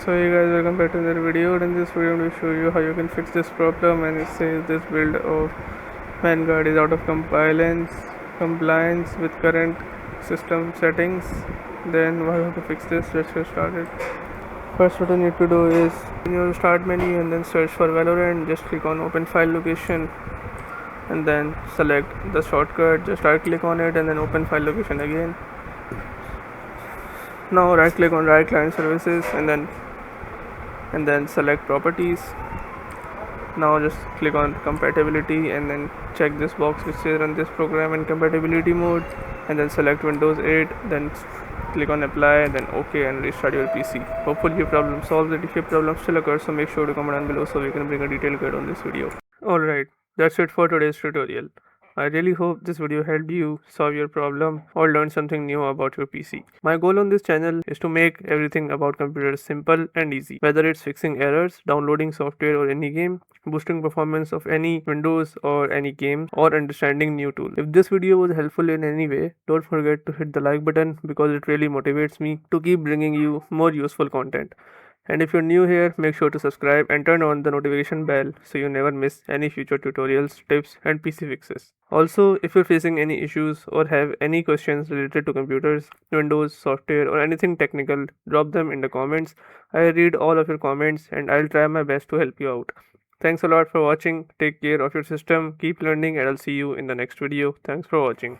So hey guys, welcome back to another video. In this video I'm going to show you how you can fix this problem, and it says this build of Vanguard is out of compliance with current system settings. Then how you have to fix this? Let's get started. First, what you need to do is in your start menu and then search for Valorant. Just click on open file location and then select the shortcut. Just right click on it and then open file location again. Now right click on Riot Client Services and then select properties. Now just click on compatibility and then check this box which says run this program in compatibility mode, and then select Windows 8, then click on apply, then OK, and restart your PC. Hopefully your problem solves it. If your problem still occurs, so make sure to comment down below so we can bring a detailed guide on this video. Alright, that's it for today's tutorial. I really hope this video helped you solve your problem or learn something new about your PC. My goal on this channel is to make everything about computers simple and easy, whether it's fixing errors, downloading software or any game, boosting performance of any Windows or any game, or understanding new tools. If this video was helpful in any way, don't forget to hit the like button because it really motivates me to keep bringing you more useful content. And if you're new here, make sure to subscribe and turn on the notification bell so you never miss any future tutorials, tips, and PC fixes. Also, if you're facing any issues or have any questions related to computers, Windows, software, or anything technical, drop them in the comments. I read all of your comments and I'll try my best to help you out. Thanks a lot for watching. Take care of your system, keep learning, and I'll see you in the next video. Thanks for watching.